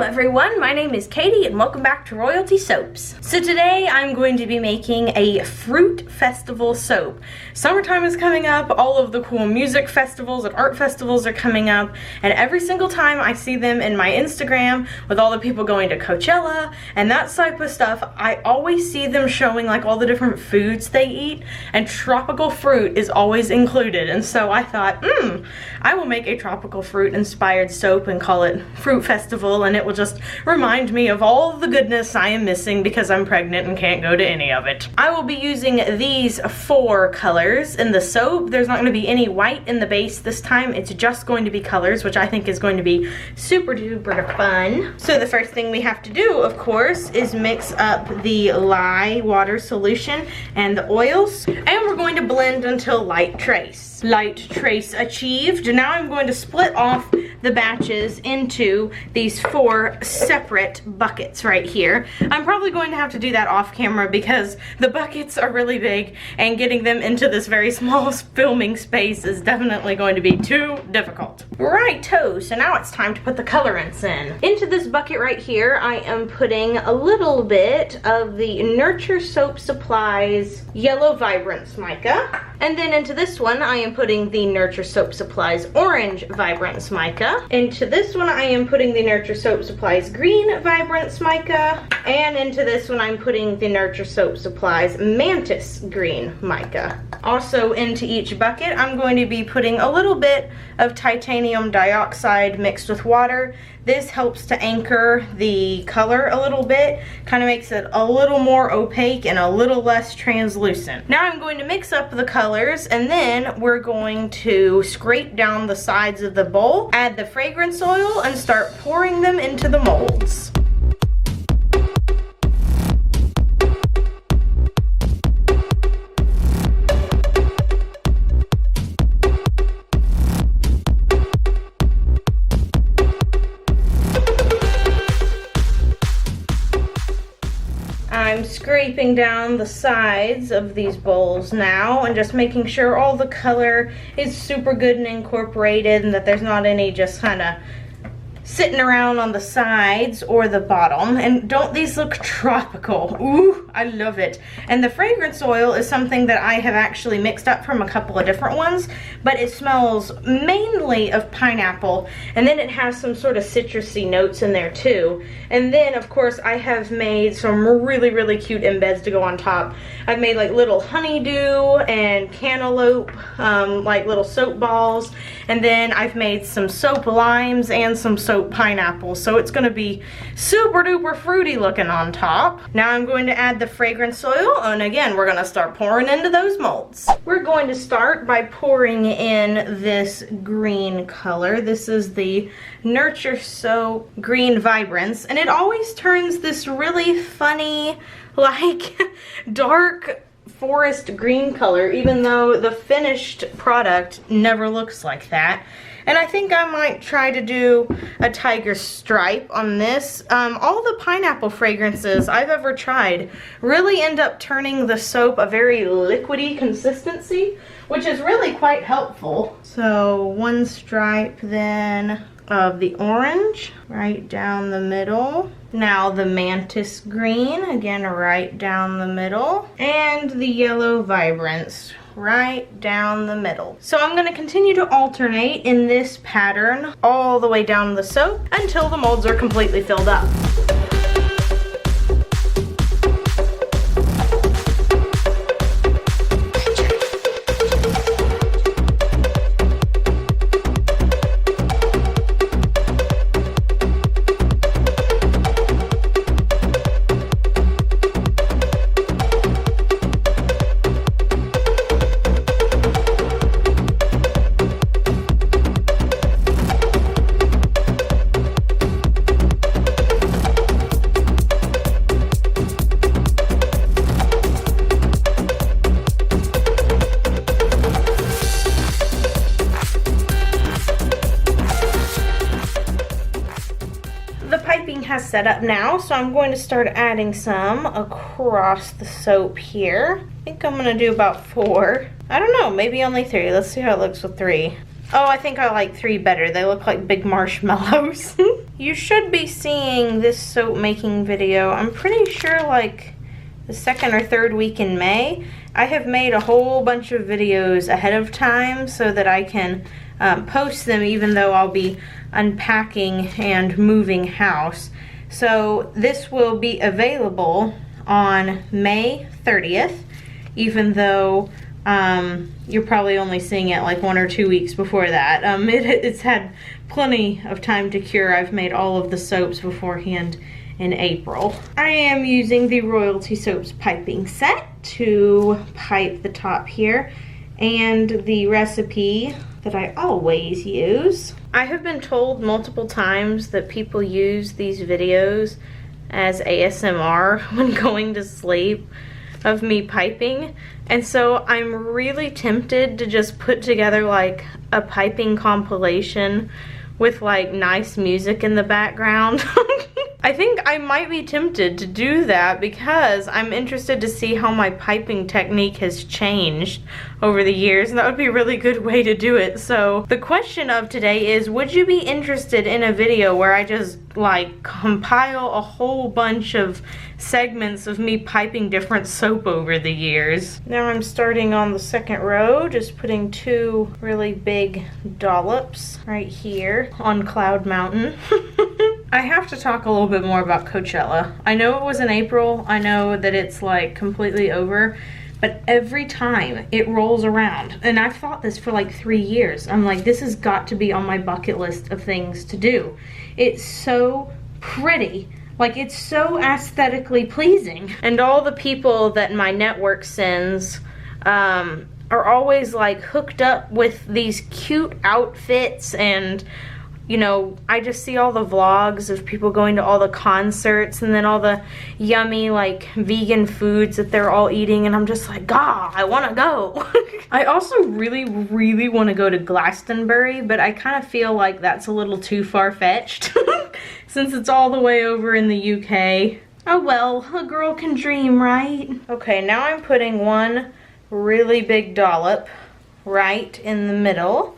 everyone, my name is Katie and welcome back to Royalty Soaps. So today I'm going to be making a fruit festival soap. Summertime is coming up, all of the cool music festivals and art festivals are coming up, and every single time I see them in my Instagram with all the people going to Coachella and that type of stuff, I always see them showing like all the different foods they eat, and tropical fruit is always included. And so I thought, I will make a tropical fruit inspired soap and call it Fruit Festival, and it will just remind me of all the goodness I am missing because I'm pregnant and can't go to any of it. I will be using these 4 colors in the soap. There's not going to be any white in the base this time. It's just going to be colors, which I think is going to be super duper fun. So the first thing we have to do, of course, is mix up the lye water solution and the oils, and we're going to blend until light trace. Light trace achieved. Now I'm going to split off the batches into these 4 separate buckets right here. I'm probably going to have to do that off camera because the buckets are really big and getting them into this very small filming space is definitely going to be too difficult. Righto, so now it's time to put the colorants in. Into this bucket right here, I am putting a little bit of the Nurture Soap Supplies Yellow Vibrance Mica. And then into this one, I am putting the Nurture Soap Supplies Orange Vibrance Mica. Into this one, I am putting the Nurture Soap Supplies Green Vibrance Mica. And into this one, I'm putting the Nurture Soap Supplies Mantis Green Mica. Also into each bucket, I'm going to be putting a little bit of titanium dioxide mixed with water. This helps to anchor the color a little bit, kind of makes it a little more opaque and a little less translucent. Now I'm going to mix up the colors, and then we're going to scrape down the sides of the bowl, add the fragrance oil, and start pouring them into the molds. I'm scraping down the sides of these bowls now and just making sure all the color is super good and incorporated and that there's not any just kind of sitting around on the sides or the bottom. And don't these look tropical? Ooh, I love it. And the fragrance oil is something that I have actually mixed up from a couple of different ones, but it smells mainly of pineapple, and then it has some sort of citrusy notes in there too. And then of course I have made some really cute embeds to go on top. I've made like little honeydew and cantaloupe, like little soap balls, and then I've made some soap limes and some soap pineapple, so it's going to be super duper fruity looking on top. Now I'm going to add the fragrance oil, and again we're going to start pouring into those molds. We're going to start by pouring in this green color. This is the Nurture Soap Green Vibrance, and it always turns this really funny like dark forest green color, even though the finished product never looks like that. And I think I might try to do a tiger stripe on this. All the pineapple fragrances I've ever tried really end up turning the soap a very liquidy consistency, which is really quite helpful. So 1 stripe then of the orange right down the middle. Now the mantis green, again right down the middle. And the yellow vibrance right down the middle. So I'm going to continue to alternate in this pattern all the way down the soap until the molds are completely filled up. Has set up now, so I'm going to start adding some across the soap here. I think I'm going to do about 4. I don't know, maybe only 3. Let's see how it looks with 3. Oh, I think I like 3 better. They look like big marshmallows. you should be seeing this soap making video, I'm pretty sure like the 2nd or 3rd week in May. I have made a whole bunch of videos ahead of time so that I can post them even though I'll be unpacking and moving house. So this will be available on May 30th, even though you're probably only seeing it like 1 or 2 weeks before that. It's had plenty of time to cure. I've made all of the soaps beforehand in April. I am using the Royalty Soaps piping set to pipe the top here, and the recipe that I always use. I have been told multiple times that people use these videos as ASMR when going to sleep of me piping, and so I'm really tempted to just put together like a piping compilation with like nice music in the background. I think I might be tempted to do that because I'm interested to see how my piping technique has changed over the years, and that would be a really good way to do it. So the question of today is, would you be interested in a video where I just like compile a whole bunch of segments of me piping different soap over the years? Now I'm starting on the 2nd row, just putting 2 really big dollops right here on Cloud Mountain. I have to talk a little bit more about Coachella. I know it was in April, I know that it's like completely over, but every time it rolls around, and I've thought this for like 3 years, I'm like, this has got to be on my bucket list of things to do. It's so pretty. Like, it's so aesthetically pleasing. And all the people that my network sends are always like hooked up with these cute outfits, and you know, I just see all the vlogs of people going to all the concerts and then all the yummy like vegan foods that they're all eating, and I'm just like, God, I want to go. I also really want to go to Glastonbury, but I kind of feel like that's a little too far-fetched since it's all the way over in the UK. Oh well, a girl can dream, right? Okay, now I'm putting 1 really big dollop right in the middle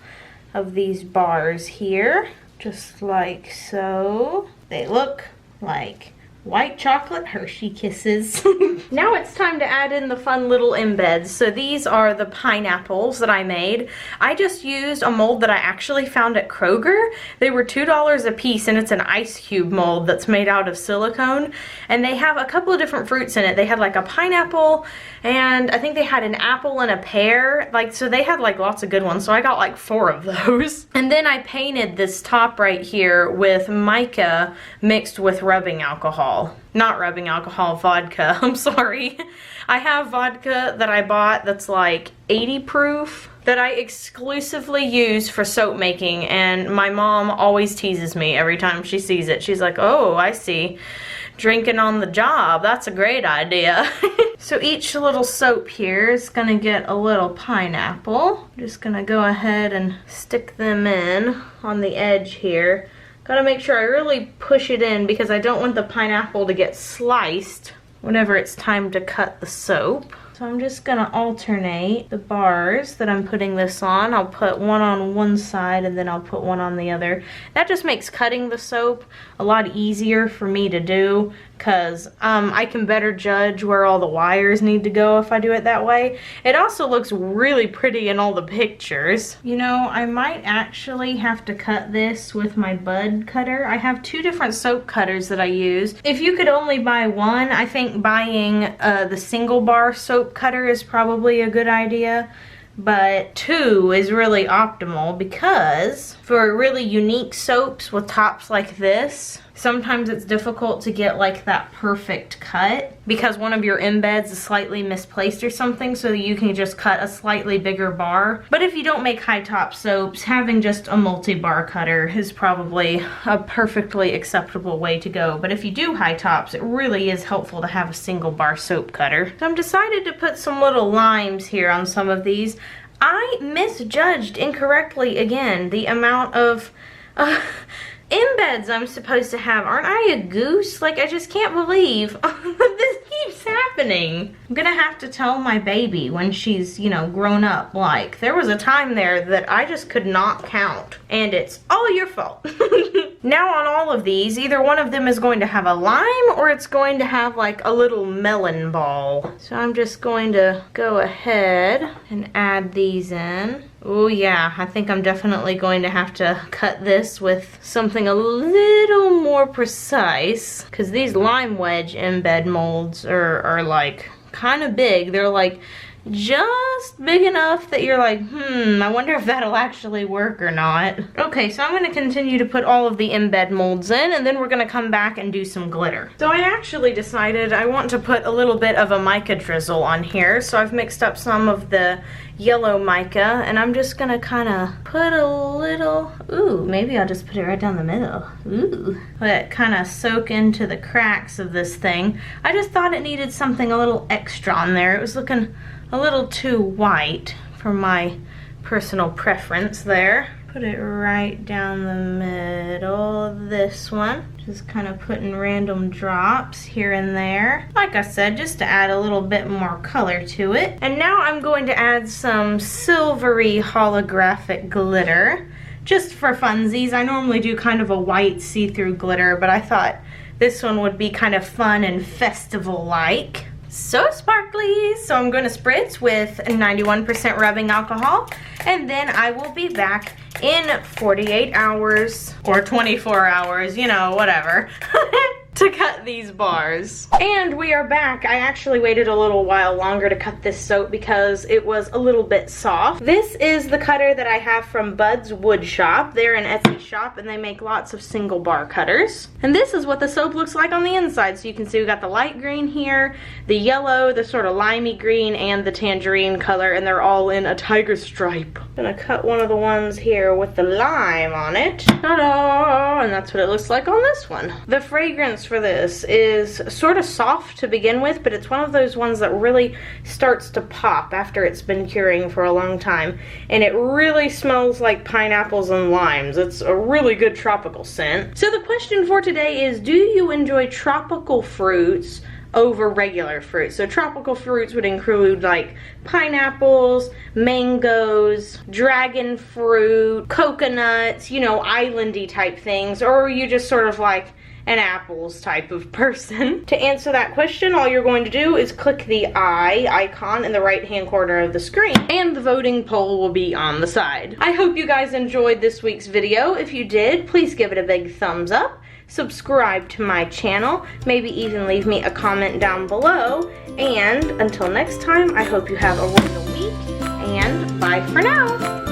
of these bars here, just like so. They look like white chocolate Hershey Kisses. Now it's time to add in the fun little embeds. So these are the pineapples that I made. I just used a mold that I actually found at Kroger. They were $2 a piece, and it's an ice cube mold that's made out of silicone. And they have a couple of different fruits in it. They had like a pineapple, and I think they had an apple and a pear. Like, so they had like lots of good ones. So I got like 4 of those. And then I painted this top right here with mica mixed with rubbing alcohol. Not rubbing alcohol, vodka. I'm sorry. I have vodka that I bought that's like 80 proof that I exclusively use for soap making, and my mom always teases me every time she sees it. She's like, oh, I see. Drinking on the job. That's a great idea. So each little soap here is gonna get a little pineapple. I'm just gonna go ahead and stick them in on the edge here. Gotta make sure I really push it in because I don't want the pineapple to get sliced whenever it's time to cut the soap. So I'm just gonna alternate the bars that I'm putting this on. I'll put one on one side and then I'll put one on the other. That just makes cutting the soap a lot easier for me to do because I can better judge where all the wires need to go if I do it that way. It also looks really pretty in all the pictures. You know, I might actually have to cut this with my bud cutter. I have 2 different soap cutters that I use. If you could only buy one, I think buying the single bar soap cutter is probably a good idea. But 2 is really optimal because for really unique soaps with tops like this, sometimes it's difficult to get like that perfect cut because one of your embeds is slightly misplaced or something, so you can just cut a slightly bigger bar. But if you don't make high top soaps, having just a multi-bar cutter is probably a perfectly acceptable way to go. But if you do high tops, it really is helpful to have a single bar soap cutter. So I'm decided to put some little limes here on some of these. I misjudged incorrectly again the amount of embeds I'm supposed to have. Aren't I a goose? Like, I just can't believe this keeps happening. happening? I'm gonna have to tell my baby when she's, you know, grown up, like, there was a time there that I just could not count, and it's all your fault. Now on all of these, either one of them is going to have a lime or it's going to have like a little melon ball. So I'm just going to go ahead and add these in. Oh yeah, I think I'm definitely going to have to cut this with something a little more precise, because these lime wedge embed molds are like kind of big. They're like just big enough that you're like, I wonder if that'll actually work or not. Okay, so I'm going to continue to put all of the embed molds in, and then we're going to come back and do some glitter. So I actually decided I want to put a little bit of a Mica Drizzle on here, so I've mixed up some of the yellow mica, and I'm just going to kind of put a little, ooh, maybe I'll just put it right down the middle. Ooh, let it kind of soak into the cracks of this thing. I just thought it needed something a little extra on there. It was looking a little too white for my personal preference there. Put it right down the middle of this one. Just kind of putting random drops here and there. Like I said, just to add a little bit more color to it. And now I'm going to add some Silvery holographic glitter, just for funsies. I normally do kind of a white see-through glitter, but I thought this one would be kind of fun and festival-like. So sparkly. So I'm going to spritz with 91% rubbing alcohol, and then I will be back in 48 hours or 24 hours, you know, whatever, to cut these bars. And we are back. I actually waited a little while longer to cut this soap because it was a little bit soft. This is the cutter that I have from Bud's Wood Shop. They're an Etsy shop and they make lots of single bar cutters. And this is what the soap looks like on the inside. So you can see we got the light green here, the yellow, the sort of limey green, and the tangerine color, and they're all in a tiger stripe. I'm gonna cut one of the ones here with the lime on it. Ta-da! And that's what it looks like on this one. The fragrance for this is sort of soft to begin with, but it's one of those ones that really starts to pop after it's been curing for a long time. And it really smells like pineapples and limes. It's a really good tropical scent. So the question for today is, do you enjoy tropical fruits over regular fruit? So tropical fruits would include like pineapples, mangoes, dragon fruit, coconuts, you know, islandy type things, or are you just sort of like an apples type of person? To answer that question, all you're going to do is click the eye icon in the right hand corner of the screen, and the voting poll will be on the side. I hope you guys enjoyed this week's video. If you did, please give it a big thumbs up. Subscribe to my channel, maybe even leave me a comment down below, and until next time, I hope you have a royal week, and bye for now.